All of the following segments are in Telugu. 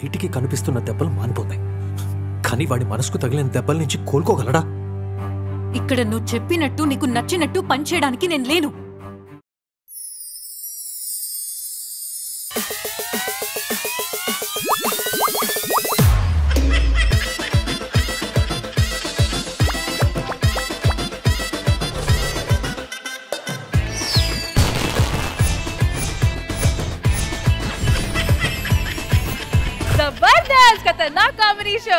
బయటికి కనిపిస్తున్న దెబ్బలు మానిపోతాయి, కానీ వాడి మనసుకు తగిలిన దెబ్బల నుంచి కోలుకోగలడా? ఇక్కడ నువ్వు చెప్పినట్టు నీకు నచ్చినట్టు పనిచేయడానికి నేను లేను. जबरदस्त खतरनाक कॉमेडी शो।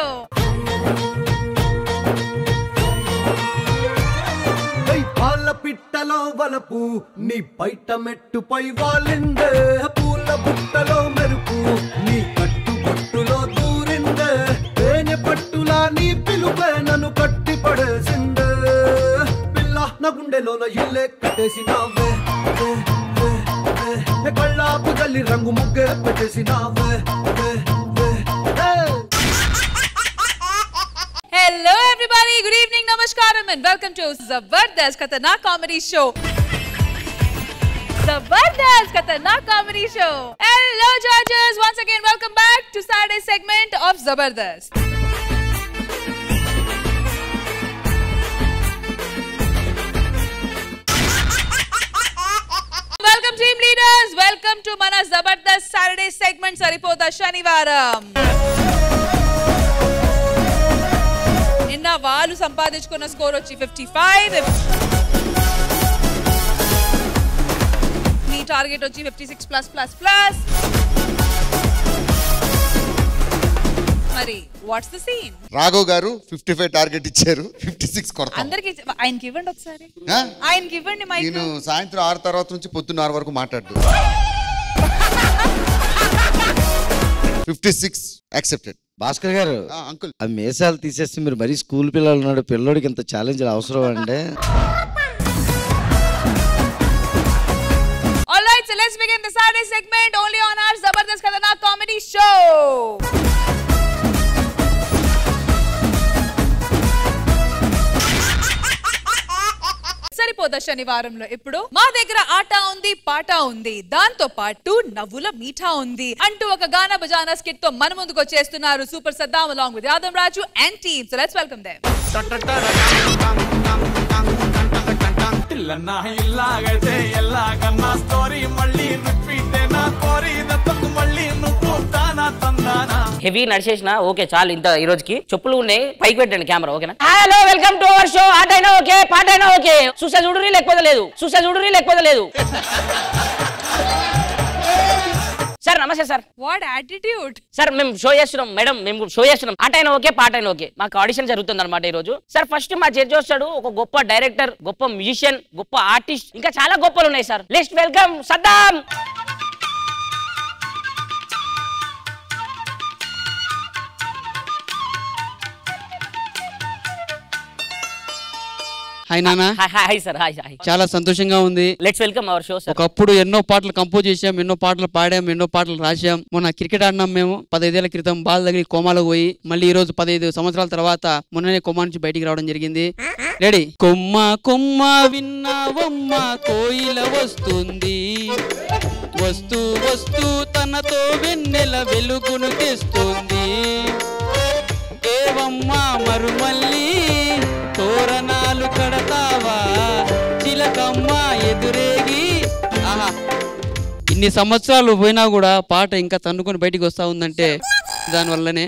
పాల పిట్టలో వలపు నీ బయట మెట్టుపై వాలిందే, పూల బుట్టలో మెరుపు నీ కట్టుబట్టులో దూరిందే, తేనె పట్టులా నీ పిలుపే నన్ను కట్టి పడేసిందే, పిల్ల నా గుండెలోన ఇల్లే కట్టేసినావే, కళ్ళాపు గల్లి రంగు ముగ్గే పెట్టేసినావే. Hello everybody, good evening, namaskaram and welcome to Zabardast Khatarnak Comedy Show. Zabardast Khatarnak Comedy Show. Hello judges, once again welcome back to Saturday segment of Zabardast. Welcome team leaders, welcome to mana Zabardast Saturday segment Saripota Shanivaram. నిన్న వాళ్ళు సంపాదించుకున్న స్కోర్ వచ్చి 55, మీ టార్గెట్ వచ్చి 56+++. మరి వాట్స్ ద సీన్? రాఘవ్ గారు 55 టార్గెట్ ఇచ్చారు, 56 కొడతాం. అందరికి ఆయనకి ఇవ్వండి ఒకసారి, ఆయనకి ఇవ్వండి మైక్. నేను సాయంత్రం 6 తర్వాత నుంచి పొద్దున్న 6 వరకు మాట్లాడు. 56 యాక్సెప్టెడ్. భాస్కర్ గారు, అంకుల్ ఆ మేసాలు తీసేస్తే మీరు మరీ స్కూల్ పిల్లలు ఉన్నాడు, పిల్లోడికి ఇంత ఛాలెంజ్ అవసరం అంటే. All right, so let's begin the Saturday segment only on our Zabardast Khatarnak Comedy Show. సరిపోదా శనివారంలో ఇప్పుడు మా దగ్గర ఆట ఉంది, పాట ఉంది, దాంతో పాటు నవ్వుల మీఠా ఉంది అంటూ ఒక గానా బజానా స్కిట్ తో మన ముందుకు వచ్చేస్తున్నారు super Saddam along with Yadav Raju and team. So let's welcome them. Heavy నడిచేసిన ఓకే చాలు ఇంత ఈ రోజుకి. చెప్పులు ఉన్నాయి, పైకి పెట్టండి కెమెరా, ఓకేనా? Hello, welcome to our show. ఆట అయినా ఓకే, పాట అయినా ఓకే. చూసా చూడుని లేకపోతే లేదు, చూసా చూడుని లేకపోతే లేదు. సార్ నమస్తే సార్. వాట్ యాటిట్యూడ్ సార్, మేము షో చేస్తున్నాం మేడం, మేము షో చేస్తున్నాం. ఆట అయినా ఓకే, పాట అయినా ఓకే. మాకు ఆడిషన్ జరుగుతుంది అనమాట ఈ రోజు. సార్ ఫస్ట్ మా జడ్జి వస్తాడు, ఒక గొప్ప డైరెక్టర్, గొప్ప మ్యూజిషియన్, గొప్ప ఆర్టిస్ట్, ఇంకా చాలా గొప్పలు ఉన్నాయి sir. Let's welcome Saddam. Hi నాన్న. Hi sir. హాయ్. చాలా సంతోషంగా ఉంది. Let's welcome our show sir. ఒకప్పుడు ఎన్నో పాటలు కంపోజ్ చేసాం, ఎన్నో పాటలు పాడాం, ఎన్నో పాటలు రాసాం. మొన్న క్రికెట్ ఆడినాం మేము. 15 ఏళ్ల క్రితం బాల్ తగిలి కోమాలో పోయి మళ్ళీ ఈ రోజు 15 సంవత్సరాల తర్వాత మొన్ననే కోమా నుంచి బయటికి రావడం జరిగింది. రెడీ? కొమ్మ కొమ్మ విన్నావమ్మ కోయిల వస్తుంది, వస్తూ వస్తూ తనతో వెన్నెల వెలుగును తెస్తుంది, ఏవమ్మ మరుమల్లి తోరణాలు కడతావా చిలకమ్మ ఎదురేగి. ఆహా, ఇన్ని సంవత్సరాలు పోయినా కూడా పాట ఇంకా తన్నుకొని బయటికి వస్తా ఉందంటే దానివల్లనే.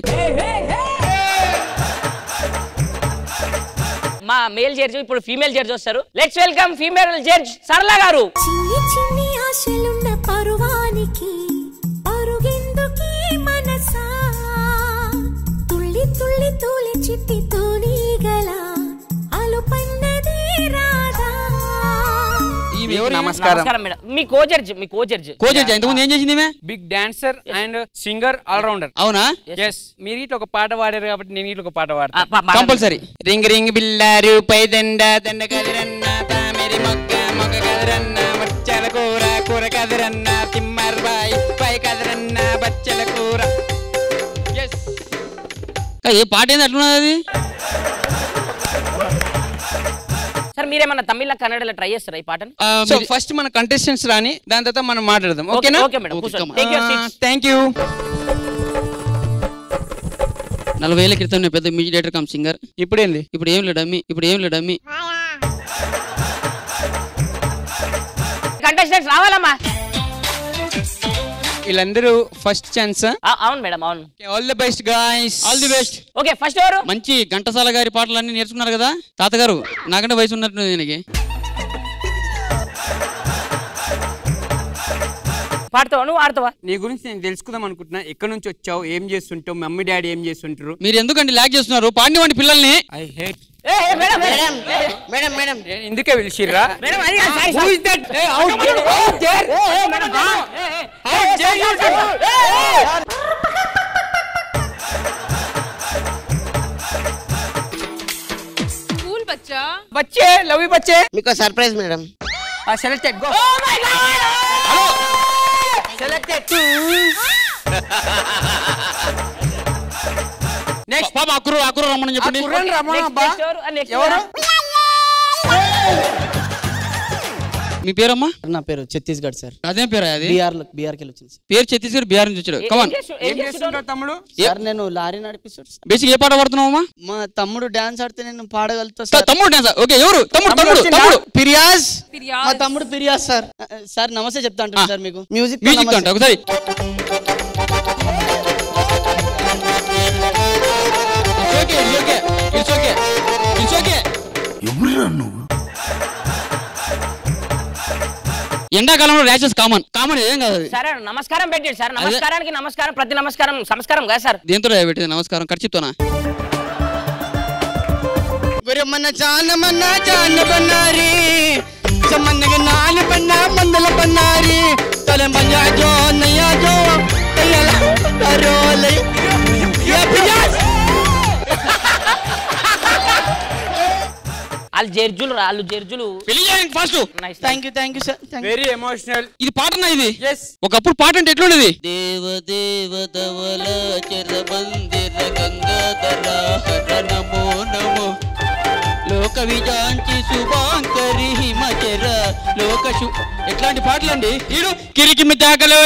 మా మేల్ జడ్జి ఇప్పుడు ఫీమేల్ జడ్జి వస్తారు. లెట్స్ వెల్కమ్ ఫీమేల్ జడ్జ్ సరళ గారు. చిన్ని చిన్ని ఆశలున్న పరువానికి పరుగెందుకీ మనసా, తుళ్ళి తుళ్ళి తూలి చిట్టి తూలిగల అలుపన్నది రాధా. నమస్కారం మేడం. మీ కోజడ్జ్ ఇంతకుముందు ఏం చేసింది? Big dancer and singer all rounder. అవునా? ఎస్. మీరు ఇట్లా ఒక పాట పాడారు కాబట్టి నేను ఇట్లా ఒక పాట పాడతా. కంపల్సరీ. రింగ్ రింగ్ బిల్లారు పై దండ దండ కదిరన్న తామెరి మొగ్గ మొగ్గ కదిరన్న బచ్చల కూర కూర కదిరన్న తిమ్మర్ బాయ్ పై కదిరన్న బచ్చల కూర. ఏ పాట ఏంది అట్లున్నది అది? సార్ మీరేమన్నా తమిళ కన్నడలో ట్రై చేస్తారా ఈ పాటని? సో ఫస్ట్ మన కంటెస్టెంట్స్ రాని, దాని తర్వాత మనం మాట్లాడదాం. ఓకేనా? Okay madam. Thank you. 40 ఏళ్ల క్రితం నేను పెద్ద మ్యూజిక్ డైరెక్టర్ కమ్ సింగర్. ఇప్పుడేంది? ఇప్పుడు ఏం లేడమ్మి. కంటెస్టెంట్స్ రావాలమ్మా. వీళ్ళందరూ ఫస్ట్ ఛాన్స్. అవును మేడం, అవును. All the best guys. All the best. Okay, first ఎవరు? మంచి ఘంటసాల గారి పాటలు అన్ని నేర్చుకున్నారు కదా తాతగారు. నాకంటే వయసు ఉన్నట్టు దీనికి. పాడతావా నువ్వు? ఆడతావా? నీ గురించి నేను తెలుసుకుందాం అనుకుంటున్నా. ఎక్కడి నుంచి వచ్చావు, ఏం చేస్తుంటావు, మమ్మీ డాడీ ఏం చేస్తుంటారు? మీరు ఎందుకండి లాగ్ చేస్తున్నారు? పాడినవండి పిల్లల్ని. I hate. మేడం ఎందుకే పిలిచిర్రా? స్కూల్ బచ్చా. బచ్చే, లవ్ యూ బచ్చే. మీకు surprise madam. Selected go. Selected. Next బాబా అక్కురు రమ్మని చెప్పండి. ఎవరు? మీ పేరమ్మా? నా పేరు ఛత్తీస్గఢ్ సార్. అదేం పేరు? అది బీఆర్కి వచ్చింది సార్. పేరు ఛత్తీస్గఢ్, బీహార్ నుంచి వచ్చాడు. కమాన్. ఏం చేస్తుంటావు తమ్ముడు? సార్ నేను లారీ నడిపిస్తాడు సార్. బేసిక్ ఏ పాట పాడుతున్నావమ్మా? మా తమ్ముడు డాన్స్ ఆడితే నేను పాడగలుగుతా సార్. తమ్ముడు డాన్స్. ఓకే, ఎవరు తమ్ముడు? ఫిర్యాజ్. మా తమ్ముడు ఫిర్యాజ్ సార్. సార్ నమస్తే చెప్తా అంటాను సార్ మీకు. మ్యూజిక్ అంటే ఒకసారి. ఎండాకాలంలో ర్యాషెస్ కామన్ ఏం కాదు. సరే నమస్కారం పెట్టండి సార్. నమస్కారానికి నమస్కారం, ప్రతి నమస్కారం సంస్కారం కదా సార్. దేంతో పెట్టింది నమస్కారం? ఖర్చుతోనా? మన జాన బన్నారి జమన్నగ నాని బన్నా మందల బన్నారి తలెం బంజా జో నయా జో తయల కరోలై యా ఫిర్యాజ్. వాళ్ళు జడ్జులు first. Thank you sir. Very emotional. ఇది పాటనా? ఇది yes. ఒకప్పుడు పాట అంటే ఎట్లుండేది? దేవదేవతవల చరబందిర గంగాధర నమో నమో లోక విజాంచి శుభాంకరి హిమచర లోక ఎట్లాంటి పాటలు అండి? ఈడు కిరికి మితాకలు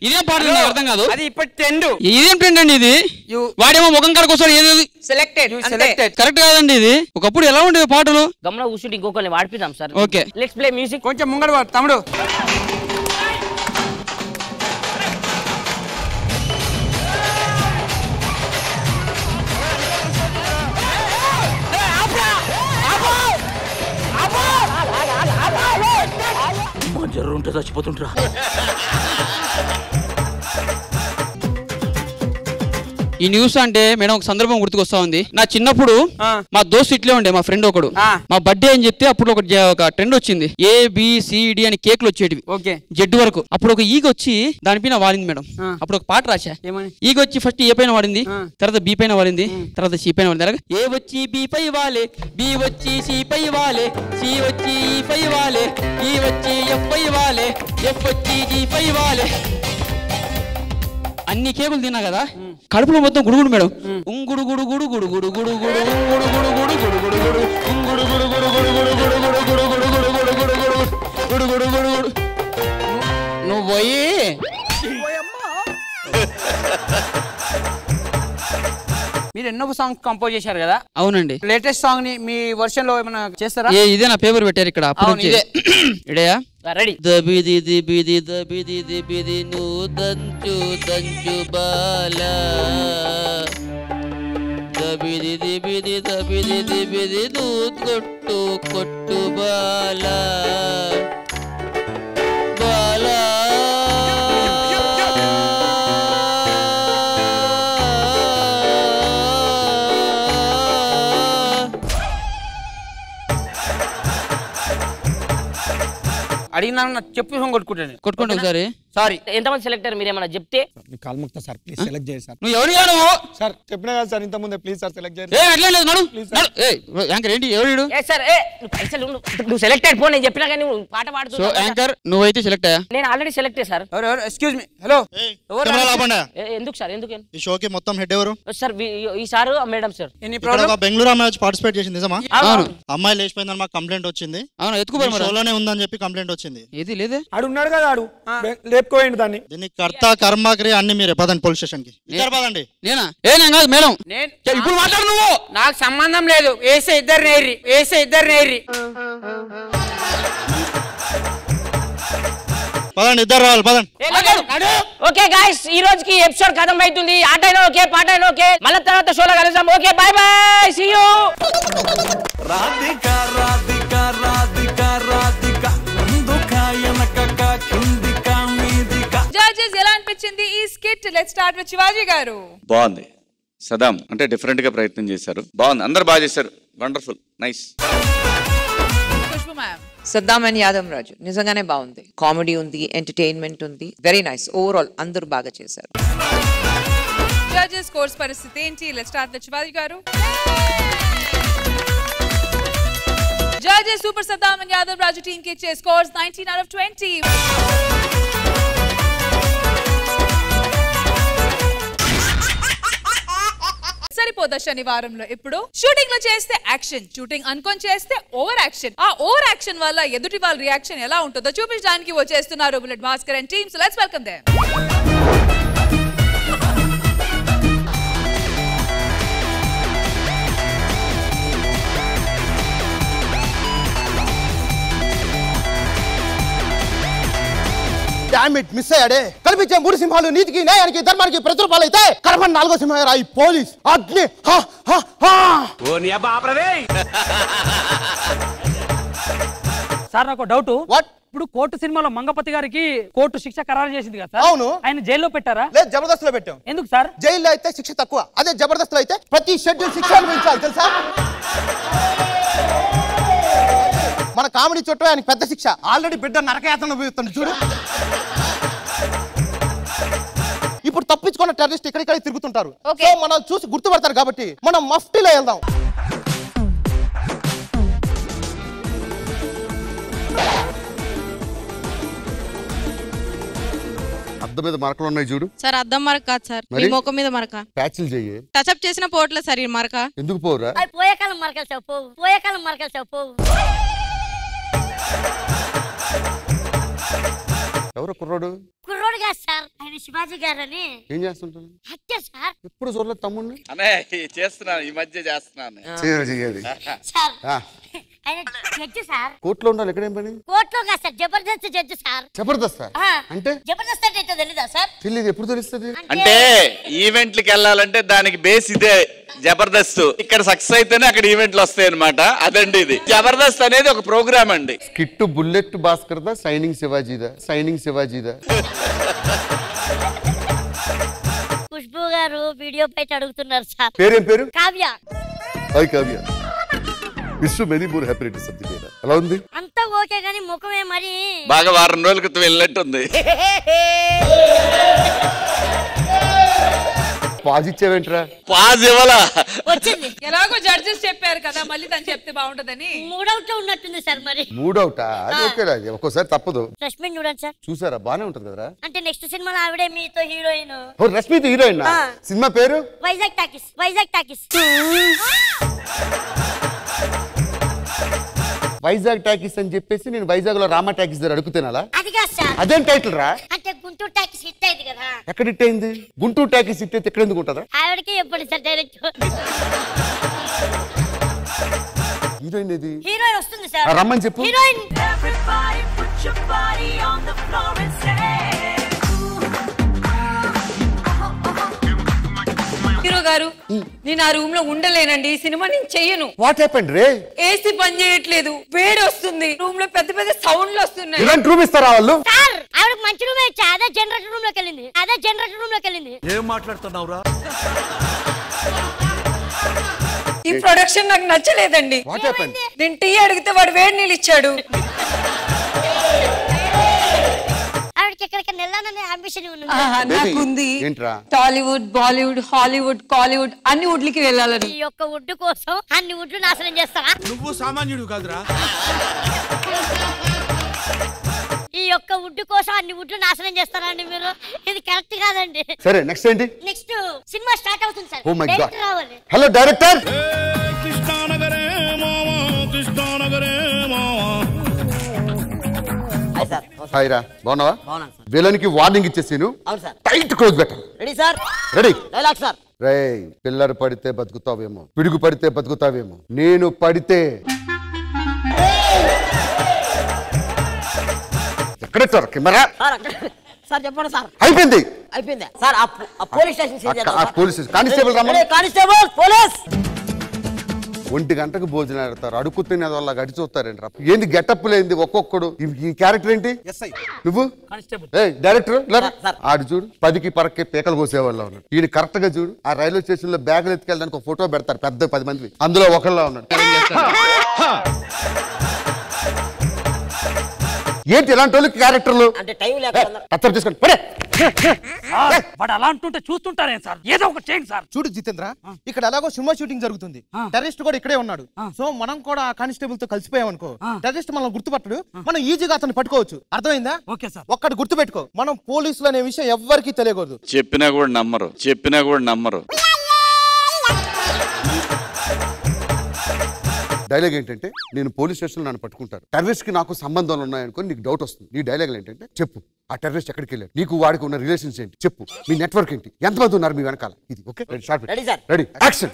ఇదేం పాటలు నాకు అర్థం కాదు. అది ఇప్పుడు ట్రెండ్. ఇదేం ట్రెండ్ అండి ఇది? వాడేమో ముఖం కాడకు వస్తాడు. ఏది సెలెక్టెడ్ కరెక్ట్ కాదండి ఇది. ఒకప్పుడు ఎలా ఉండేవి పాటలు? గమనం కూర్చుంటే ఇంకొకరిని వాడిపిద్దాం sir. Okay, let's play music. కొంచెం ముంగడు తమ్ముడు. జర్రుంటే చచ్చిపోతుంటరా. ఈ న్యూస్ అంటే మేడం ఒక సందర్భం గుర్తుకొస్తా ఉంది. నా చిన్నప్పుడు మా దోస్తు ఇట్లే ఉండే, మా ఫ్రెండ్ ఒకడు మా బర్త్డే అని చెప్తే అప్పుడు ఒక ట్రెండ్ వచ్చింది. ABCD అని కేకులు వచ్చేటివి జెడ్ వరకు. అప్పుడు ఒక ఈగ వచ్చి దానిపైన వాడింది మేడం. అప్పుడు ఒక పాట రాశా. ఈగ వచ్చి ఫస్ట్ ఏ పైన వాడింది, తర్వాత బి పైన వాడింది, తర్వాత సి పైన వాడింది. ఏ వచ్చి బి పై వాలే, బి వచ్చి సి పై వాలే, సి వచ్చి ఈ పై వాలే, ఈ వచ్చి ఎఫ్ పై వాలే, ఎఫ్ వచ్చి జి పై వాలే. అన్ని కేకులు తిన్నా కదా, కడుపులో మొత్తం గుడుగుడు మేడం. ఉంగుడు గుడు గుడు గుడు గుడు గుడు గుడు ఉంగుడు గుడు గుడు గుడు గుడు గుడు ఉంగుడు గుడు గుడు గుడు గుడు గుడు గుడు గుడు గుడు గుడు గుడు గుడు గుడు గుడు గుడు గుడు. నువ్వు పోయి మీరు ఎన్నో సాంగ్స్ కంపోజ్ చేశారు కదా? అవునండి. లేటెస్ట్ సాంగ్ ని మీ వర్షన్ లో ఏమైనా చేస్తారా? ఇదే నా పేపర్ పెట్టారు ఇక్కడ. ఇడయా రెడీ. దబిది దిబిది దబిది దిబిది నువ్వు దంచు దంచు బాలా దబిది దిబిది దబిది దిబిది నువ్వు కొట్టు కొట్టు బాలా బాలా అడిగినా చెప్పు కొట్టుకుంటాను. కొట్టుకుంటా ఒకసారి. సారీ. ఎంతమంది సెలెక్టర్ మీరేమన్నా చెప్తే కాల్ముక్తా సార్, ప్లీజ్ సెలెక్ట్ చేయండి సార్. నువ్వు ఎవరు నువ్వు? సార్ చెప్పినా కదా సార్ ఇంత ముందే, ప్లీజ్ సార్ సెలెక్ట్ చేయండి. అట్లా లేదు నడు యాంకర్. ఏంటి ఎవరు? సార్ నువ్వు సెలెక్టెడ్ పో, నేను చెప్పినా కానీ నువ్వు పాట పాడుతూ. సో యాంకర్ నువ్వైతే సెలెక్ట్ అయ్యా? నేను already select sir. Excuse me. Hello, ఎందుకు సార్? ఎందుకు ఈ షోకి మొత్తం హెడ్ ఎవరు సార్? ఈ సార్ మేడం సార్. బెంగళూరు అమ్మాయి వచ్చి పార్టిసిపేట్ చేసింది నిజమా? అవును. అమ్మాయి లేచిపోయిందని మాకు కంప్లైంట్ వచ్చింది. అవును, ఎత్తుకుపోయి షోలోనే ఉందని చెప్పి కంప్లైంట్ వచ్చింది. ఏది లేదే. ఆడు ఉన్నాడు కదా, ఆడు లేపుకోయండి దాన్ని. దీన్ని కర్త కర్మ క్రియ అన్ని మీరే పదండి పోలీస్ స్టేషన్ కి. పదండి. నేనా ఏనా కాదు మేడం. ఇప్పుడు మాట్లాడు నువ్వు. నాకు సంబంధం లేదు. వేసే ఇద్దరు నేర్రి పదండి ఇద్దరు రావాలి పదండి. ఓకే గాయ్స్ ఈ రోజుకి ఎపిసోడ్ ఖతం అవుతుంది. ఆటైనా ఓకే పాటైనా ఓకే. మళ్ళీ తర్వాత షోలో కలుద్దాం. Okay bye bye see you. Radhika Radhika Radhika Radhika ముందుకాయనక కిందికా మీదికా. జడ్జెస్ ఎలా అనిపించింది ఈ skit? Let's start with Shivaji గారు. బాగుంది. సదాం అంటే డిఫరెంట్ గా ప్రయత్నం చేశారు. బాగుంది. అందరు బాగా చేశారు. Wonderful. Nice. Saddam and Yadav Raju నిజంగానే బాగుంది. కామెడీ ఉంది, ఎంటర్టైన్మెంట్ ఉంది. Very nice. ఓవరాల్ అందరూ బాగా చేశారు. జడ్జెస్ స్కోర్స్ పరిస్థితి ఏంటి? లెట్స్ స్టార్ట్ విత్ శివాజీ గారు. Judges super Saddam and Yadav Raju team కి ఇచ్చే స్కోర్స్ 19 out of 20. సరిపోదా శనివారంలో? ఇప్పుడు షూటింగ్ లో చేస్తే యాక్షన్, షూటింగ్ అనుకొని చేస్తే ఓవర్ యాక్షన్. ఆ ఓవర్ యాక్షన్ వల్ల ఎదుటి వాళ్ళ రియాక్షన్ ఎలా ఉంటుందో చూపించడానికి వచ్చేస్తున్నారు bullet Bhaskar and team. So let's welcome them. Miss అయ్యాడే. కల్పించే 3 సింహాలు నీతికి, న్యాయానికి, ధర్మానికి ప్రతిరూపాలు అయితే కలపని 4వ సింహం ఈ పోలీస్ అగ్ని. సార్ నాకు డౌట్. ఇప్పుడు కోర్టు సినిమాలో మంగపతి గారికి కోర్టు శిక్ష ఖరారు చేసింది కదా సార్? అవును. ఆయన జైల్లో పెట్టారా? లేదు, జబర్దస్త్ లో పెట్టాం. ఎందుకు సార్? జైల్లో అయితే శిక్ష తక్కువ, అదే జబర్దస్త్ లో అయితే ప్రతి షెడ్యూల్ శిక్ష అనుభవించాలి తెలుసా? మన కామెడీ చుట్టూ ఆయనకి పెద్ద శిక్ష. ఆల్రెడీ బిడ్డ నరకయాతన అనుభవిస్తుంది చూడు. ఇప్పుడు తప్పించుకున్న టెర్రరిస్ట్ ఇక్కడిక్కడ తిరుగుతుంటారు. సో మనం చూసి గుర్తుపడతారు కాబట్టి మనం మఫ్టీలో వెళ్దాం. అద్దం మీద మరకలు ఉన్నాయి చూడు. సార్ అద్దం మరక కాదు సార్, మీ ముఖం మీద మరక. ప్యాచ్లు చెయ్యి. టచ్అప్ చేసిన పోవట్లేదు సార్ ఈ మరక. ఎందుకు పోరా? పోయేకాలం మరకలు సార్ పోవు, పోయేకాలం మరకలు సార్ పోవు. ఎవరు కుర్రోడు? కుర్రోడు కాదు సార్, ఆయన శివాజీ గారని. ఏం చేస్తుంటారు? హత్య సార్. ఎప్పుడు చూడలేదు తమ్ముడిని. చేస్తున్నాను, ఈ మధ్య చేస్తున్నాను. చెయ్యాలి సార్. ఆయన జడ్జి సార్. కోర్టులో ఉండాలి. ఎక్కడేం పని? కోర్టులో కాదు sir, Jabardasth judge sir. Jabardasth అంటే? జబర్దస్త్ అంటే ఏంటో తెలీదా సార్? తెలియదు. ఎప్పుడు తెలుస్తుంది? అంటే ఈవెంట్లకి వెళ్ళాలంటే దానికి బేస్ ఇదే జబర్దస్త్. ఇక్కడ సక్సెస్ అయితేనే అక్కడ ఈవెంట్లు వస్తాయి అనమాట. అదండి ఇది జబర్దస్త్ అనేది ఒక ప్రోగ్రామ్ అండి. స్కిట్ బుల్లెట్ భాస్కర్ దా, సైనింగ్ శివాజీదా? సైనింగ్ శివాజీదా? ఖుష్బూ గారు వీడియో పై అడుగుతున్నారు సార్. పేరేం పేరు? Kavya. Hi Kavya. Wish you many more happiness of the day. ఎలా ఉంది? అంతా ఓకే గానీ ముఖమే మరి బాగా వారం రోజుల క్రితం వెళ్ళినట్టుంది. పాజ్ ఇచ్చావేంట్రా? పాజ్ ఇవ్వాలా? వచ్చింది. ఎలాగో జడ్జెస్ చెప్పారు కదా, మళ్ళీ తను చెప్తే బాగుంటదని. మూడౌట్ లో ఉన్నట్టుంది సార్ మరి. మూడౌటా? అది ఓకేరా, ఒక్కోసారి తప్పదు. రష్మి చూడండి సార్. చూసారా? బానే ఉంటది కదరా. అంటే నెక్స్ట్ సినిమాలో ఆవిడే మీతో హీరోయిన్. ఓ రష్మితో హీరోయిన్. సినిమా పేరు? Vizag talkies. Vizag talkies. Vizag talkies అని చెప్పేసి నేను వైజాగ్ లో రామా టాకీస్ దగ్గర అడుగుతున్నాలా? అది కాదు సార్. అదేం టైటిల్ రా? అంటే గుంటూరు టాకీస్ హిట్ అయింది కదా. ఎక్కడ హిట్ అయింది? గుంటూరు టాకీస్ హిట్ అయితే ఎక్కడ ఎందుకు ఉంటుందా? ఆవిడకి ఎప్పుడు సార్ డైరెక్ట్ హీరోయిన్ ఇది. హీరోయిన్ వస్తుంది సార్. రమ్మని చెప్పు. హీరోయిన్. హీరో గారు, నేను ఆ రూమ్ లో ఉండలేనండి. ఈ సినిమా నేను చెయ్యను. What happened ray? ఏసీ పని చేయట్లేదు, వేడి వస్తుంది, రూమ్ లో పెద్ద పెద్ద సౌండ్లు వస్తున్నాయి. ఇలాంటి రూమ్ ఇస్తారా వాళ్ళు? సార్ ఆవిడకి మంచి రూమ్ ఇచ్చా. అదే జనరేటర్ రూమ్ లోకి వెళ్ళింది. అదే జనరేటర్ రూమ్ లోకి వెళ్ళింది. ఏం మాట్లాడుతున్నావురా? ఈ ప్రొడక్షన్ నాకు నచ్చలేదండి. What happened? నేను టీ అడిగితే వాడు వేడి నీళ్ళు ఇచ్చాడు. ఆవిడకి ఎక్కడికైనా వెళ్ళాలనే అంబిషన్ ఉంది. నాకుంది. టాలీవుడ్, బాలీవుడ్, హాలీవుడ్, కాలీవుడ్ అన్ని వుడ్లకి వెళ్ళాలని. ఈ యొక్క వుడ్ కోసం అన్ని వుడ్లు నాశనం చేస్తావా? నువ్వు సామాన్యుడు కాదురా. ఈ యొక్క వుడ్ కోసం అన్ని వుడ్లు నాశనం చేస్తారండి మీరు. ఇది కరెక్ట్ కాదండి. సరే నెక్స్ట్ ఏంటి? నెక్స్ట్ సినిమా స్టార్ట్ అవుతుంది sir. Oh my god. Director రావాలి. Hello director. హాయ్ రా బాగున్నావా బాగున్నాను సార్. విలన్ కి వార్నింగ్ ఇచ్చేసాను అవును సార్. టైట్ క్లోజ్ పెట్టాలి ready sir. Ready dialogue sir. రేయ్ పిల్లలు పడితే బతుకుతావేమో పిడుగు పడితే బతుకుతావేమో నేను పడితే ఎక్కడెట్టారు కెమెరా సార్ చెప్పండి సార్. అయిపోయింది అయిపోయిందా సార్? ఆ పోలీస్ స్టేషన్ సీన్ చేద్దాం సార్. పోలీస్ కానిస్టేబుల్ రమ్మని కానిస్టేబుల్ పోలీస్ 1 గంటకు భోజనం ఆడతారు అడుగు తినే వాళ్ళ గడి చూస్తారేంట్రా ఏంది గెటప్ లేంది ఒక్కొక్కడు ఈ క్యారెక్టర్ ఏంటి నువ్వు డైరెక్టర్ ఆడు చూడు 10కి పరక్కి పీకలు కోసేవాళ్ళు ఉన్నాడు ఈయన కరెక్ట్ గా చూడు ఆ రైల్వే స్టేషన్ లో బ్యాగులు ఎత్తుకెళ్ళడానికి ఒక ఫోటో పెడతారు పెద్ద 10 మంది అందులో ఒకళ్ళ ఉన్నాడు ఏంటి ఇలాంటి వాళ్ళకి క్యారెక్టర్లు అంటే టైం లేక తీసుకోండి వాడు అలా అంటుంటే చూస్తుంటారే సార్ ఏదో ఒకటి చేయండి సార్. చూడు జితేంద్ర ఇక్కడ ఎలాగో సినిమా షూటింగ్ జరుగుతుంది టెర్రరిస్ట్ కూడా ఇక్కడే ఉన్నాడు సో మనం కూడా కానిస్టేబుల్ తో కలిసిపోయాం అనుకో టెర్రరిస్ట్ మనం గుర్తుపట్టడు మనం ఈజీగా అతన్ని పట్టుకోవచ్చు అర్థమైందా? Okay sir. ఒక్కటి గుర్తుపెట్టుకో మనం పోలీసులు అనే విషయం ఎవ్వరికీ తెలియకూడదు. చెప్పినా కూడా నమ్మరు డైలాగ్ ఏంటంటే నేను పోలీస్ స్టేషన్ నన్ను పట్టుకుంటారు టెర్రరిస్ట్ కి నాకు సంబంధాలు ఉన్నాయనుకో నీకు డౌట్ వస్తుంది నీ డైలాగ్ ఏంటంటే చెప్పు ఆ టెర్రరిస్ట్ ఎక్కడికి వెళ్ళాడు నీకు వాడికి ఉన్న రిలేషన్స్ ఏంటి చెప్పు మీ నెట్వర్క్ ఏంటి ఎంతమంది ఉన్నారు మీ వెనకాల ఇది ఓకే రెడీ యాక్షన్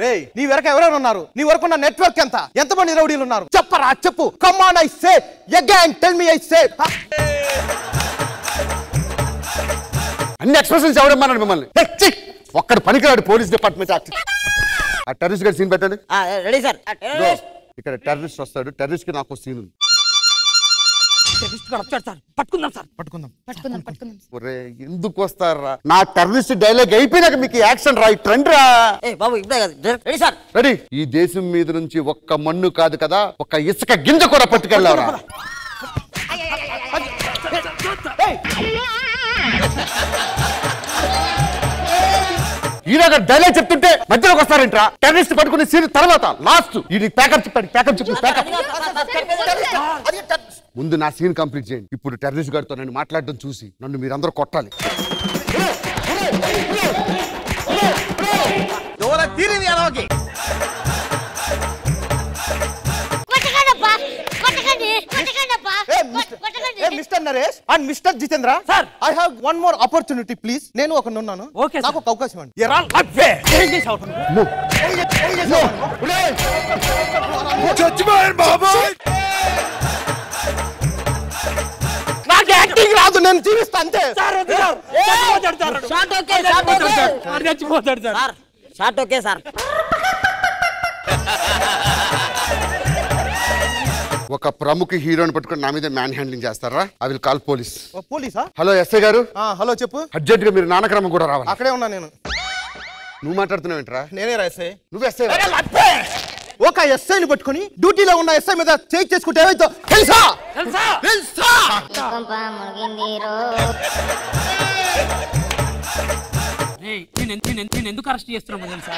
రేయ్ నీ వెనక ఎవరెవరు ఉన్నారు నీ వరకు ఉన్న నెట్వర్క్ ఎంతమంది రౌడీలు ఉన్నారు చెప్పరా చెప్పు come on I say again tell me I say అన్ని ఎక్స్ప్రెషన్స్ ఎవడమ్మన్నాడు మిమ్మల్ని ఒక్కడు పనికిరాడు పోలీస్ డిపార్ట్మెంట్ ఆ టెర్రరిస్ట్ గారి సీన్ పెట్టండి రెడీ సార్. ఇక్కడ టెర్రరిస్ట్ వస్తాడు టెర్రరిస్ట్ కి నాకు సీన్ ఉంది ఒరే ఎందుకు వస్తారా నా టెర్రరిస్ట్ డైలాగ్ అయిపోయినాక మీకు యాక్షన్ రా ట్రెండ్ రా రెడీ ఈ దేశం మీద నుంచి ఒక్క మన్ను కాదు కదా ఒక్క ఇసుక గింజ కూడా పట్టుకెళ్ళారా ఈయన డైలాగ్ చెప్తుంటే మధ్యలోకి వస్తారేంట్రా టెర్రరిస్ట్ పట్టుకునే సీన్ తర్వాత లాస్ట్ ఇది ప్యాకప్ చెప్పండి ముందు నా సీన్ కంప్లీట్ చేయండి ఇప్పుడు టెర్రరిస్ట్ గారితో నన్ను మాట్లాడడం చూసి నన్ను మీరందరూ కొట్టాలి mister Naresh and mister Jitendra sir I have one more opportunity please నేను ఒక ఉన్నాను నాకు ఒక అవకాశం ఇవ్వండి నాకు యాక్టింగ్ రాదు నేను జీవిస్తా అంతే షార్ట్ ఓకే సార్. ఒక ప్రముఖ హీరోని పట్టుకుని నా మీద మ్యాన్ హ్యాండ్లింగ్ చేస్తారా ఐ విల్ కాల్ పోలీస్ పోలీసా హలో ఎస్ఐ గారు హలో చెప్పు అర్జెంట్ గా మీరు నానక్రమం కూడా రావాలి అక్కడే ఉన్నా నేను నువ్వు మాట్లాడుతున్నావు ఏంట్రా నేనే ఎస్ఐ నువ్వు ఎస్ఐ ఒక ఎస్ఐని పట్టుకుని డ్యూటీలో ఉన్న ఎస్ఐ మీద చేయి చేసుకుంటే ఏమైతే తెలుసా ఎందుకు అరెస్ట్ చేస్తున్నావు తెలుసా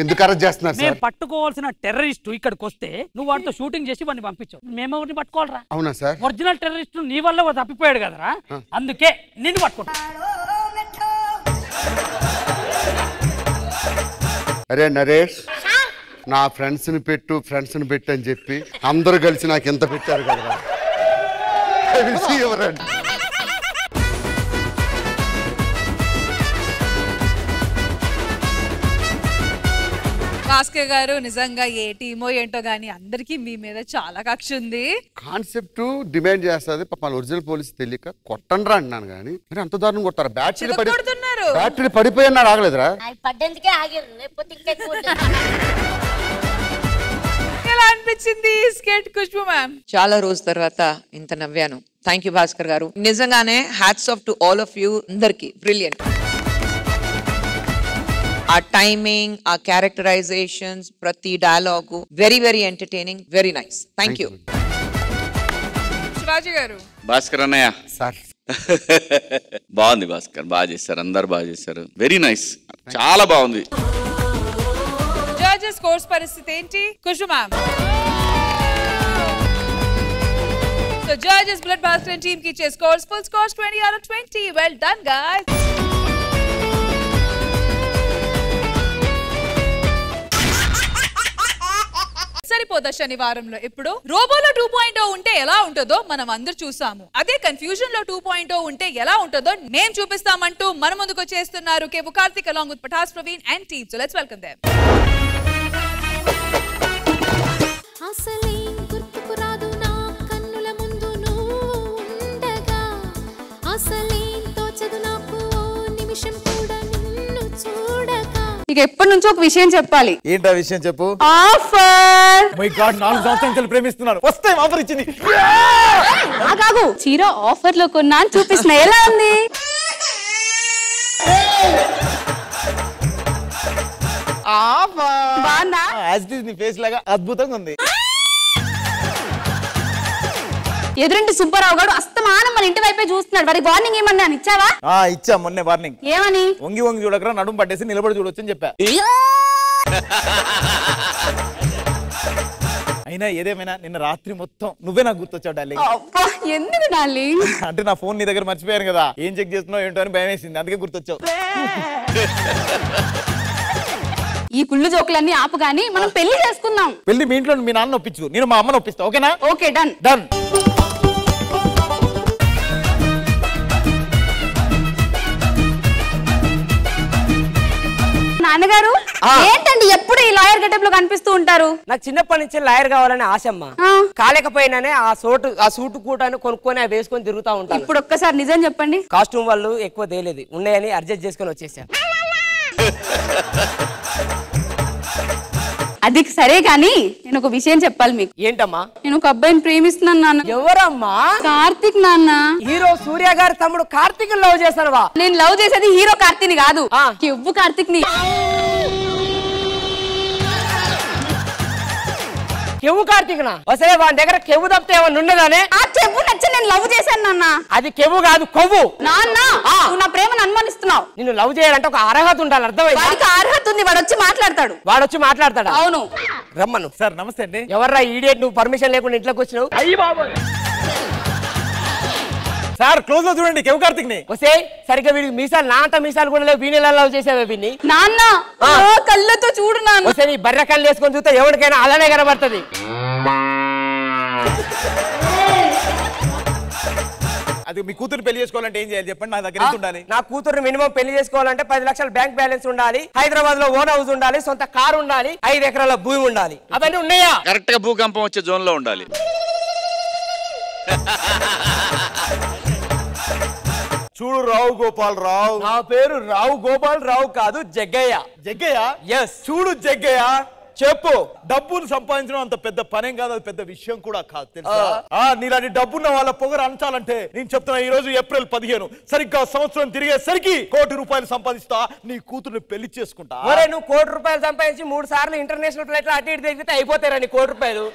ఎందుకు అరెస్ట్ చేస్తున్నారు మేము పట్టుకోవాల్సిన టెర్రరిస్ట్ ఇక్కడికి వస్తే నువ్వు వాటితో షూటింగ్ చేసి వాడిని పంపించావు మేము ఒకటి పట్టుకోవాలరా అవునా సార్ ఒరిజినల్ టెర్రరిస్ట్ నీ వల్ల తప్పిపోయాడు కదరా అందుకే నిన్ను పట్టుకుంటా అరే నరేష్ నా ఫ్రెండ్స్ ని పెట్టు అని చెప్పి అందరూ కలిసి నాకు ఎంత పెట్టారు కదా భాస్కర్ గారు నిజంగా ఏ టీమో ఏంటో గానీ అందరికి మీ మీద చాలా కక్ష ఉంది కాన్సెప్ట్ డిమాండ్ చేస్తుంది పాపం ఒరిజినల్ పోలీస్ తెలియక కొట్టండ్రా అన్నాను కానీ మరి అంత దారుణం కొట్టారు బ్యాటరీ పడిపోయినా ఆగలేదురా ఎలా అనిపించింది స్కెట్ ఖుష్బు మ్యామ్ చాలా రోజు తర్వాత ఇంత నవ్వాను థ్యాంక్ యూ భాస్కర్ గారు నిజంగానే hats off to all of you అందరికి బ్రిలియంట్ ఆ టైమింగ్ ఆ క్యారెక్టరైజేషన్స్ ప్రతి dialogue very very entertaining very nice thank you Shivaji గారు భాస్కర్ అన్నయ్య సార్ బాగుంది భాస్కర్ బాగా చేశారు అందరు బాగా చేశారు వెరీ నైస్ చాలా బాగుంది జడ్జెస్ కోర్స్ పరిస్థితి ఏంటి Khushbu ma'am So judges blood Bhaskar team ki iche scores full scores 20 out of 20 well done guys సరిపోదా శనివారంలో. ఇప్పుడు రోబోలో 2.0 ఉంటే ఎలా ఉంటుందో మనం అందరూ చూసాము. అదే కన్ఫ్యూజన్ లో 2.0 ఉంటే ఎలా ఉంటుందో నేను చూపిస్తామంటూ మన ముందుకు వచ్చేస్తున్నారు కేవు Karthik along with Pataas Praveen and team. So let's welcome them. అసలేం గుర్తుకు రాదు నా కన్నుల ముందు నువ్వు ఉండగా, అసలేం తోచదు నాకు ఓ నిమిషం కూడా నిన్ను చూడగా. ఇక ఎప్పటి నుంచో ఒక విషయం చెప్పాలి. ఏంటా విషయం చెప్పు. ఆఫర్. మై గాడ్ 4 సంవత్సరాలు ప్రేమిస్తున్నాను. ఫస్ట్ టైం ఆఫర్ ఇచ్చింది. ఆగాగు. చీర ఆఫర్ లో కొన్నా చూపిస్తున్నా, ఎలా ఉంది? బాగుందా? యాజ్ ఇట్ ఈస్ నీ ఫేస్ లాగా అద్భుతంగా ఉంది. ఎదురింటి సుబ్బారావు గారు అస్తమానం మన ఇంటి వైపే చూస్తున్నాడు. వారికి వార్నింగ్ ఏమన్నా ఇచ్చావా? ఇచ్చా మొన్నే వార్నింగ్. ఏమని? వంగి వంగి చూడకరా, నడుము పట్టేసి నిలబడి చూడొచ్చు అని చెప్పా. అయినా ఏదేమైనా నిన్న రాత్రి మొత్తం నువ్వే నాకు గుర్తొచ్చావు డార్లింగ్. ఎందుకు డార్లింగ్? అంటే నా ఫోన్ నీ దగ్గర మర్చిపోయాను కదా, ఏం చెక్ చేస్తున్నావు ఏంటో అని భయం వేసింది, అందుకే గుర్తొచ్చావు. ఈ కుళ్ళు జోకులన్నీ ఆపు గానీ మనం పెళ్లి చేసుకుందాం. పెళ్లి మీ ఇంట్లో మీ నాన్న ఒప్పించు, నేను మా అమ్మని ఒప్పిస్తా. ఓకేనా? Okay, done done. నాన్నగారు ఏంటండి ఎప్పుడు ఈ లాయర్ గెటప్ లో కనిపిస్తూ ఉంటారు? నాకు చిన్నప్పటి నుంచి లాయర్ కావాలని ఆశమ్మ. కాలేకపోయినానే ఆ సూటు కూటాన్ని కొనుక్కొని అవి వేసుకొని తిరుగుతా ఉంటాను. ఇప్పుడు ఒక్కసారి నిజం చెప్పండి. కాస్ట్యూమ్ వాళ్ళు ఎక్కువ తేలేదు, ఉన్నాయని అడ్జస్ట్ చేసుకొని వచ్చేసాను. అది సరే గాని నేను ఒక విషయం చెప్పాలి మీకు. ఏంటమ్మా? నేను ఒక అబ్బాయిని ప్రేమిస్తున్నాను నాన్న. ఎవరమ్మా? కార్తిక్ నాన్న. హీరో సూర్య గారి తమ్ముడు కార్తిక్ లవ్ చేస్తావా? నేను లవ్ చేసేది హీరో కార్తిక్ని కాదు, కెవ్వు కార్తిక్ ని. కెవ్వు కార్తిక్ నా? అసలే వాడి దగ్గర కెవ్వు తప్పితే ఏమన్నా ఉన్నదానే? ఆ కెవ్వు నచ్చి నేను లవ్ చేశాను నాన్న. అది కెవ్వు కాదు, కొవ్వు. నాన్న నువ్వు నా ప్రేమను అనుమానిస్తున్నావు. నిన్ను లవ్ చేయాలంటే ఒక అర్హత ఉండాలి, అర్థమైందా? వాడికి అర్హత ఉంది, వాడు వచ్చి మాట్లాడతాడు. వాడు వచ్చి మాట్లాడతాడు? అవును. రమ్మను. సార్ నమస్తే అండి. ఎవర్రా ఈడియట్, నువ్వు పర్మిషన్ లేకుండా ఇంట్లోకి వచ్చినావు? అయ్యి బాబు సార్ క్లోజ్ లో చూడండి కెవ్వు కార్తిక్ ని. వస్తే సరిగ్గా వీడికి మీసాలు, నా అంత మీసాలు కూడా లేవు, వీణి లవ్ చేసావే వీడిని. నాన్న కళ్ళతో చూడు నాన్న. వస్తే నీ బర్రె కళ్ళు వేసుకొని చూస్తే ఎవరికైనా అలానే కనబడుతుంది. అది మీ కూతురు పెళ్లి చేసుకోవాలంటే ఏం చేయాలి చెప్పండి, నా దగ్గర ఎంత ఉండాలి? నా కూతురు మినిమం పెళ్లి చేసుకోవాలంటే 10 లక్షల బ్యాంక్ బ్యాలెన్స్ ఉండాలి, హైదరాబాద్ లో ఓన్ హౌస్ ఉండాలి, సొంత కారు ఉండాలి, 5 ఎకరాల భూమి ఉండాలి. అవన్నీ ఉన్నాయా? కరెక్ట్ గా భూకంపం వచ్చే జోన్ లో ఉండాలి. చూడు రావు గోపాల్ రావు. నా పేరు రావు గోపాల్ రావు కాదు, జగ్గయ్య. జగ్గయ్య? ఎస్. చూడు జగ్గయ్య, చెప్పు. డబ్బును సంపాదించడం అంత పెద్ద పనేం కాదు, అది పెద్ద విషయం కూడా కాదు తెలుసా? నీలాంటి డబ్బున్న వాళ్ళ పొగరు అంచాలంటే నేను చెప్తున్నా, ఈ రోజు ఏప్రిల్ 15 సరిగ్గా సంవత్సరం తిరిగేసరికి 1 కోటి రూపాయలు సంపాదిస్తా, నీ కూతురుని పెళ్లి చేసుకుంటా. ఒరే నువ్వు 1 కోటి రూపాయలు సంపాదించి 3 సార్లు ఇంటర్నేషనల్ ఫ్లైట్ లో అటు ఇటు తిరిగితే అయిపోతారా నీ 1 కోటి రూపాయలు?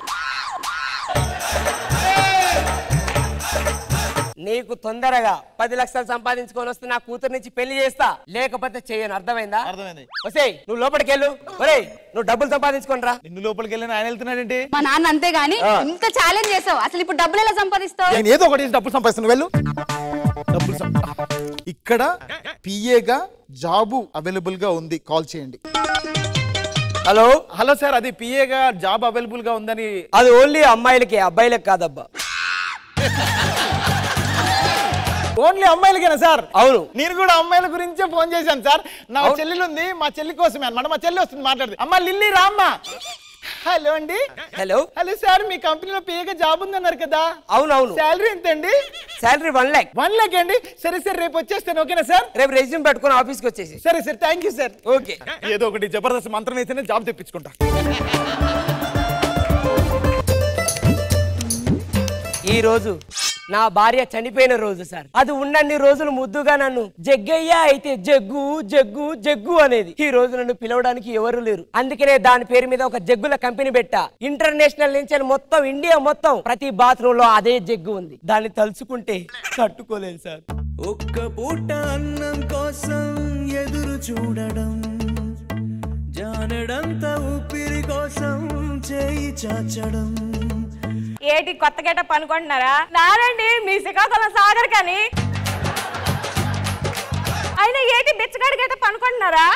నీకు తొందరగా 10 లక్షలు సంపాదించుకొని వస్తే నా కూతురు నుంచి పెళ్లి చేస్తా, లేకపోతే చేయను. అర్థమైందా? అర్థమైంది. ఒసేయ్ నువ్వు లోపలికి వెళ్ళు. ఒరేయ్ నువ్వు డబ్బులు సంపాదించుకొని రా. నిన్ను లోపలికి వెళ్ళి ఆయన వెళ్తున్నాడంటే మా నాన్న అంతే గాని ఇంత ఛాలెంజ్ చేసావు, అసలు ఇప్పుడు డబ్బులు ఎలా సంపాదిస్తావు? నేను ఏదో ఒకటి డబ్బులు సంపాదిస్తాను, వెళ్ళు. డబ్బులు ఇక్కడ పిఏగా జాబు అవైలబుల్ గా ఉంది, కాల్ చేయండి. హలో హలో సార్, అది పిఏగా జాబ్ అవైలబుల్ గా ఉందని. అది ఓన్లీ అమ్మాయిలకి, అబ్బాయిలకు కాదబ్బా. ఓన్లీ అమ్మాయిలకేనా సార్? అవును. నేను కూడా అమ్మాయిల గురించే ఫోన్ చేశాను సార్. నా చెల్లెలు ఉంది, మా చెల్లి కోసమే అన్నమాట. మా చెల్లి వస్తుంది మాట్లాడుతుంది. అమ్మ లిల్లీ రామ్మ. హలో అండి. హలో హలో సార్, మీ కంపెనీలో పిఏగా జాబ్ ఉందన్నారు కదా? అవునవును. శాలరీ ఎంత అండి? Salary 1 lakh. 1 lakh అండి. సరే సార్, రేపు వచ్చేస్తాను. ఓకేనా సార్? రేపు రెజ్యూమ్ పెట్టుకుని ఆఫీస్కి వచ్చేసి. సరే sir, thank you sir. Okay. ఏదో ఒకటి జబర్దస్త్ మంత్రం అయితేనే జాబ్ తెప్పించుకుంటా. ఈ రోజు నా భార్య చనిపోయిన రోజు సార్. అది ఉన్నన్ని రోజులు ముద్దుగా నన్ను జగ్గయ్య అయితే జగ్గు జగ్గు జగ్గు అనేది. ఈ రోజు నన్ను పిలవడానికి ఎవరు లేరు, అందుకనే దాని పేరు మీద ఒక జగ్గుల కంపెనీ పెట్టా. ఇంటర్నేషనల్ నుంచి మొత్తం ఇండియా మొత్తం ప్రతి బాత్రూమ్ లో అదే జగ్గు ఉంది. దాన్ని తలుచుకుంటే తట్టుకోలేదు సార్. ఒక్క పూట అన్నం కోసం ఎదురు చూడడం, జానడంత ఊపిరి కోసం చేయి చాచడం. ఏటి కొత్త గెటప్ అనుకుంటున్నారా? నారండి మీ శ్రీకాకుళం సాగర్ కానీ అయినా ఏటి బిచ్చగాడి గెటప్ అనుకుంటున్నారా?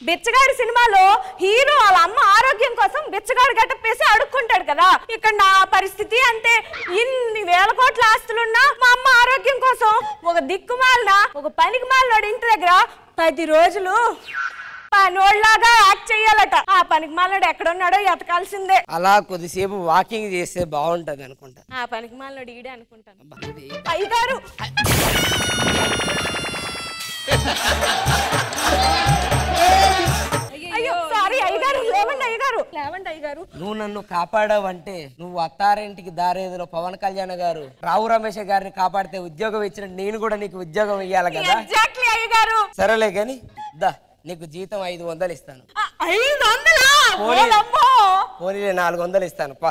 బిచ్చగాడి సినిమాలో హీరో వాళ్ళ అమ్మ ఆరోగ్యం కోసం బిచ్చగాడి గెటప్ వేసి అడుక్కుంటాడు కదా, ఇక్కడ నా పరిస్థితి అంతే. ఇన్ని వేల కోట్ల ఆస్తులున్నా మా అమ్మ ఆరోగ్యం కోసం ఒక దిక్కుమాలిన ఒక పనికి మాలినోడు ఇంటి దగ్గర 10 రోజులు పనోళ్ళలాగా యాక్ట్ చెయ్యాలట. ఆ పనికి మాలినోడు ఎక్కడున్నాడో ఎతకాల్సిందే. అలా కొద్దిసేపు వాకింగ్ చేస్తే బాగుంటది అనుకుంటా. ఆ పనికి మాలినోడు ఈడే అనుకుంటాను. అయ్యగారు అయ్యో సారీ అయ్యగారు, లేవండి అయ్యగారు, లేవండి అయ్యగారు. నువ్వు నన్ను కాపాడావంటే నువ్వు అత్తారింటికి దారేదిలో పవన్ కళ్యాణ్ గారు రావు రమేష్ గారిని కాపాడితే ఉద్యోగం ఇచ్చిన నేను కూడా నీకు ఉద్యోగం ఇవ్వాలి కదా. ఎగ్జాక్ట్లీ అయ్యగారు. సరేలే గాని దా నీకు జీతం 500 ఇస్తాను. 500? పోనీలే 400 ఇస్తాను పా.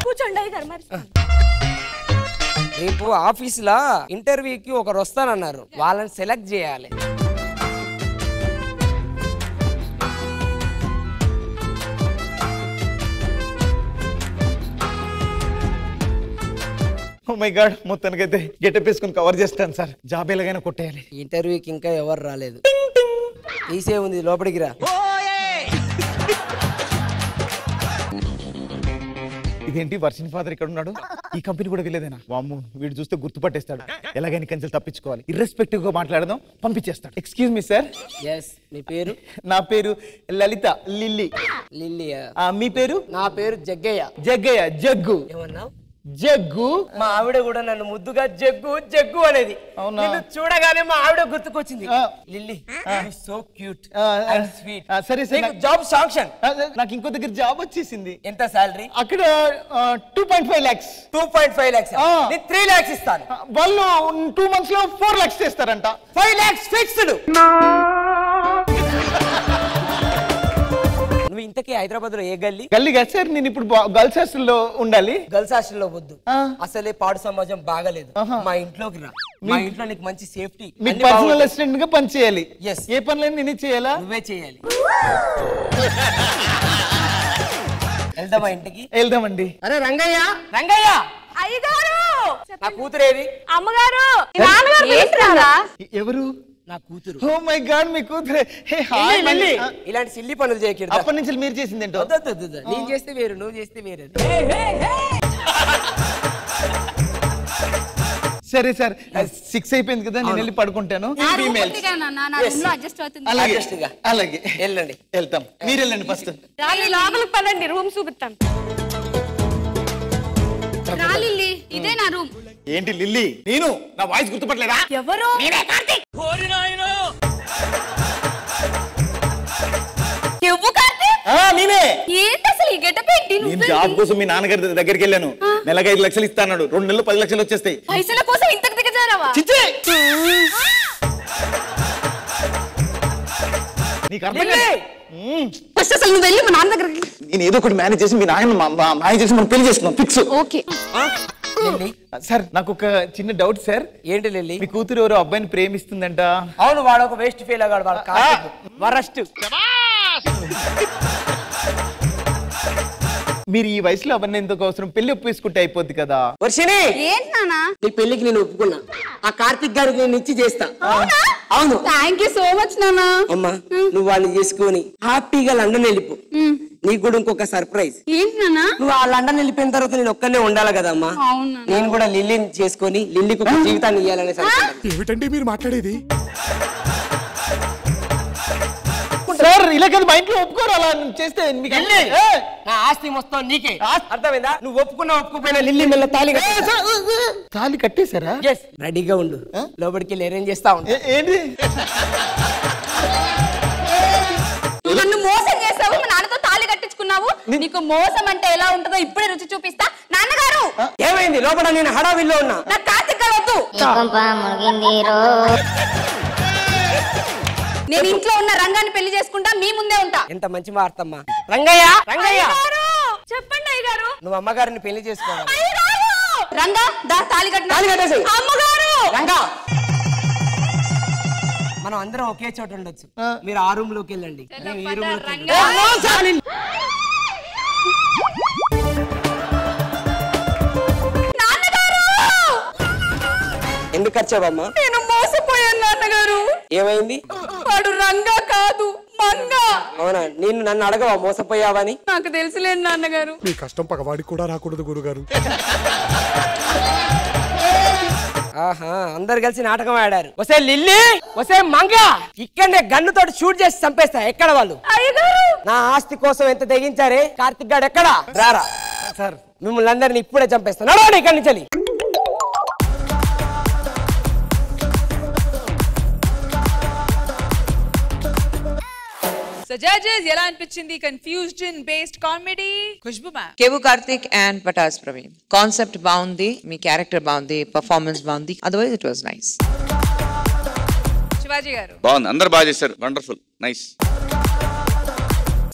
కూర్చోండి అయ్యగారు. మరి రేపు ఆఫీసులో ఇంటర్వ్యూకి ఒకరు వస్తానన్నారు, వాళ్ళని సెలెక్ట్ చేయాలి. ఓ మై గాడ్, మొత్తానికైతే గెటప్ వేసుకుని కవర్ చేస్తాను సార్. జాబ్ ఎలాగైనా కొట్టేయాలి. ఇంటర్వ్యూకి ఇంకా ఎవరు రాలేదు. తీసే ఉంది, లోపలికి రా. ఇదేంటి వర్షిని ఫాదర్ ఇక్కడ ఉన్నాడు? ఈ కంపెనీ కూడా వెళ్ళేదేనా? వామ్మో, వీడు చూస్తే గుర్తుపట్టేస్తాడు. ఎలాగైనా కంచెలు తప్పించుకోవాలి. ఇర్రెస్పెక్టివ్ గా మాట్లాడదాం, పంపించేస్తాడు. Excuse me sir. ఎస్, మీ పేరు? నా పేరు లలిత. లిల్లీ. లిల్లీయా? మీ పేరు? నా పేరు జగ్గయ్య. జగ్గయ్య. జగ్గు. ఏమన్నావు? జగ్గు. మా ఆవిడ కూడా నన్ను ముద్దుగా జగ్గు జగ్గు అనేది. నిన్ను చూడగానే మా ఆవిడ గుర్తుకొచ్చింది. Lily, so cute and sweet. సరే సరే, జాబ్ శాంక్షన్. నాకు ఇంకో దగ్గర జాబ్ వచ్చేసింది. ఎంత సాలరీ? అక్కడ 2.5 lakhs. 2.5 lakhs. నేను 3 lakhs ఇస్తాను. వాళ్ళు 2 months లో 4 lakhs చేస్తారంట. 5 lakhs ఫిక్స్డ్. నువ్వు ఇంతకీ హైదరాబాద్ లో ఏ గల్లీ? గల్లీ కాదు సార్, నేను ఇప్పుడు గర్ల్స్ హాస్టల్లో ఉండాలి. గర్ల్స్ హాస్టల్లో వద్దు, అసలే పాడు సమాజం బాగాలేదు. మా ఇంట్లోకి రా. మా ఇంట్లో నీకు మంచి సేఫ్టీ. మీకు పర్సనల్ అసిస్టెంట్ గా పని చేయాలి. ఏ పనులైనా నేనే చేయాలా? నువ్వే చేయాలి. వెళ్దామా ఇంటికి? వెళ్దామండి. అరే రంగయ్య, రంగయ్య. అయ్యగారు, నా కూతురేది? అమ్మగారు, నాన్నగారు. ఎవరు? నా కూతురు. ఓ మై గాడ్, మీ కూతురే. ఇలాంటి సిల్లి పనులు చేయకూడదు. అప్పటి నుంచి మీరు చేసింది ఏంటో? నేను చేస్తే వేరు, నువ్వు చేస్తే వేరే. సరే సార్, 6 అయిపోయింది కదా, నేను వెళ్ళి పడుకుంటాను. అలాగే వెళ్ళండి. వెళ్తాం. మీరు వెళ్ళండి ఫస్ట్. లోపలికి పదండి, రూమ్ చూపిస్తాను. ఇదే నా రూమ్. ఏంటి లిల్లీ, నేను నా వాయిస్ గుర్తుపట్టలేదా? ఎవరు? నేనే. ఏంటి అసలు ఈ గెటప్ ఏంటి? నేను జాబ్ కోసం మీ నాన్నగారి దగ్గరికి వెళ్ళాను. నెలకు 5 లక్షలు ఇస్తాడు. 2 నెలలు 10 లక్షలు వచ్చేస్తాయి. పైసల కోసం ఇంతకు దిగజారావా? నీకు అర్థం కాదు. ఫస్ట్ అసలు నువ్వు వెళ్ళి మా నాన్న దగ్గరికి. నేను ఏదో ఒకటి మేనేజ్ చేసి మీ నాయన మేనేజ్ చేసి మనం పెళ్లి చేసుకున్నాం. ఫిక్స్. ఓకే సార్, నాకు ఒక చిన్న డౌట్ సార్. ఏంటి లిల్లీ? మీ కూతురు ఎవరో అబ్బాయిని ప్రేమిస్తుందంట. అవును, వాడు ఒక వేస్ట్ ఫెయిల్ అయ్యాడు. వాడు వరస్ట్. మీరు ఈ వయసులో అవన్నీ ఎందుకు అవసరం? పెళ్లి ఒప్పేసుకుంటే అయిపోద్ది కదా. వర్షిని, ఏంటి నాన్న? నీ పెళ్లికి నేను ఒప్పుకున్నా. ఆ కార్తిక్ గారికి నేను ఇచ్చి చేస్తా. అవును. థ్యాంక్ యూ సో మచ్ నాన్న. అమ్మా, నువ్వు వాళ్ళని చేసుకొని హ్యాపీగా లండన్ వెళ్ళిపో. నీకు కూడా ఇంకొక సర్ప్రైజ్. ఏంటి నాన్న? నువ్వు ఆ లండన్ వెళ్ళిపోయిన తర్వాత నేను ఒక్కనే ఉండాలి కదమ్మా. నేను కూడా లిల్లీని చేసుకొని లిల్లీకి ఒక జీవితాన్ని ఇవ్వాలనే సర్ప్రైజ్. ఏమిటండి మీరు మాట్లాడేది? సార్, ఇలా కదా మా ఇంట్లో ఒప్పుకోరు. అలా చేస్తే నా ఆస్తి మొత్తం నీకే. అర్థమైందా? నువ్వు ఒప్పుకుపోయినా లిల్లీ మెల్ల తాళి కట్టేశారా? రెడీగా ఉండు, లోపలికి వెళ్ళి అరేంజ్ చేస్తా ఉంటా. ఏంటి? నన్ను మోసం చేసావు, మా నాన్నతో తాళి కట్టించుకున్నావు. నీకు మోసం అంటే ఎలా ఉంటుందో ఇప్పుడే రుచి చూపిస్తా. నాన్నగారు, ఏమైంది? లోపల నేను హడావిల్లో ఉన్నా. నాకు కార్తిక్ గారు వద్దు. నేను ఇంట్లో ఉన్న రంగాన్ని పెళ్లి చేసుకుంటా, మీ ముందే ఉంటా. ఎంత మంచి వార్తమ్మా. రంగయ్య, రంగయ్య, చెప్పండి అయ్యగారు. నువ్వు అమ్మగారిని పెళ్లి చేసుకోవాలి. రంగా, దా తాళి కట్టేసి. అమ్మగారు, రంగా, మనం అందరం ఒకే చోట ఉండొచ్చు. మీరు ఆ రూమ్ లోకి వెళ్ళండి, ఈ రూమ్ లోకి. ఎందుకు వచ్చావమ్మా? నేను మోసపోయాను నాన్నగారు. ఏమైంది? వాడు రంగా కాదు మంగా. అవునా? నన్ను అడగవా మోసపోయావని? నాకు తెలుసులేండి నాన్నగారు. మీ కష్టం పగవాడికి కూడా రాకూడదు గురుగారు. ఆహా, అందరు కలిసి నాటకం ఆడారు. వసే లిల్లీ, వసే మంగ, ఇక్కడనే గన్నుతో షూట్ చేసి చంపేస్తా. ఎక్కడ వాళ్ళు? నా ఆస్తి కోసం ఎంత తెగించారే. కార్తిక్ గాడు ఎక్కడా? రారా సార్, మిమ్మల్ని అందరిని ఇప్పుడే చంపేస్తా. నడవండి ఇక్కడి నుంచి. So judges, ఎలా అనిపించింది confusion based comedy? Khushbu ma'am. Kevu Karthik and Patas Praveen. Concept బాగుంది, మీ క్యారెక్టర్ బాగుంది, పర్ఫార్మెన్స్ బాగుంది. Otherwise it was nice. Shivaji గారు. బాగుంది, అందరు బాగా చేశారు. Wonderful, nice.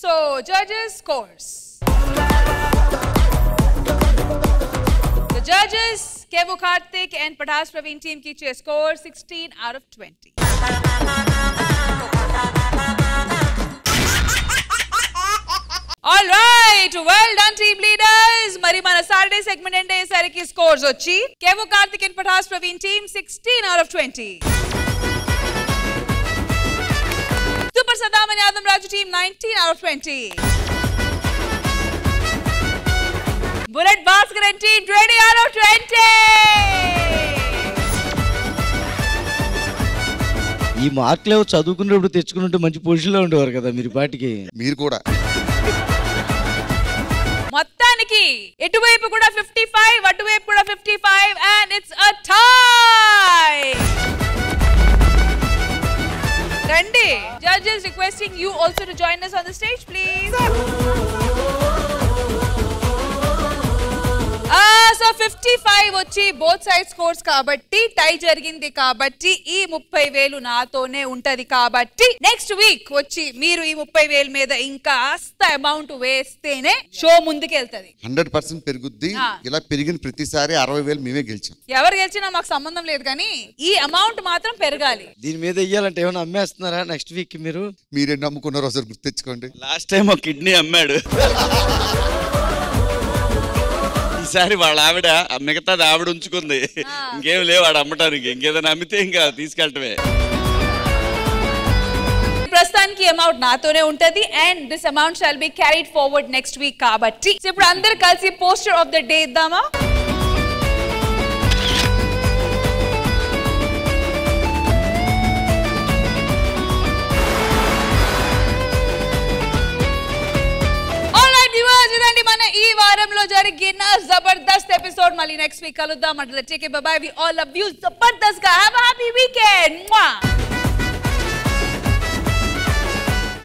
So judges scores. The judges, Kevu Karthik and Patas Praveen team ki che score 16 out of 20. All right, well done team leaders. Mari mana Saturday segment ende sariki scores vachi Kevu Karthik and Patas Praveen team 16 out of 20. Super Saddam and Adam Raju team 19 out of 20. Bullet Bhaskar and team 20 out of 20. ఈ మార్కులు చదువుకున్నప్పుడు తెచ్చుకున్నట్టు మంచి పొజిషన్ లో ఉండేవారు కదా మీరు పాటికి. మీరు కూడా మొత్తానికి ఇటువైపు కూడా 55, అటువైపు కూడా 55 and it's a tie. Randi, judges requesting you also to join us on the stage, please. So 55 వచ్చి both side scores కాబట్టి టై జరిగింది కాబట్టి ఈ 30,000 నాతోనే ఉంటది కాబట్టి నెక్స్ట్ వీక్ వచ్చి మీరు ఈ 30,000 మీద ఇంకా అమౌంట్ వేస్తేనే షో ముందుకు వెళ్తది. 100% పెరుగుద్ది. ఇలా పెరిగిన ప్రతిసారి 60,000 మేమే గెలిచాం. ఎవరు గెలిచినా మాకు సంబంధం లేదు కానీ ఈ అమౌంట్ మాత్రం పెరగాలి. దీని మీద ఇయ్యాలంటే ఏమైనా అమ్మేస్తున్నారా నెక్స్ట్ వీక్ మీరు? మీరే నమ్ముకున్నారు, ఒకసారి గుర్తెచ్చుకోండి. లాస్ట్ టైం ఒక కిడ్నీ అమ్మాడు. ఈసారి వాళ్ళ ఆవిడ మిగతాది ఆవిడ ఉంచుకుంది. ఇంకేం లేవు వాడు అమ్మటానికి. ఇంకేదైనా అమ్మితే ఇంకా తీసుకెళ్ళటమే. ప్రస్తుతానికి అమౌంట్ నాతోనే ఉంటది and this amount shall be carried forward next week కాబట్టి ఇప్పుడు అందరు కలిసి పోస్టర్ ఆఫ్ ద డే ఇద్దామా? ఇదండి మన ఈ వారంలో జరిగిన జబర్దస్త్ ఎపిసోడ్. మళ్ళీ నెక్స్ట్ వీక్ కలుద్దాం. అంటే take care, bye bye. We all love you. Jabardasth గా హ్యావ్ ఎ హ్యాపీ వీకెండ్.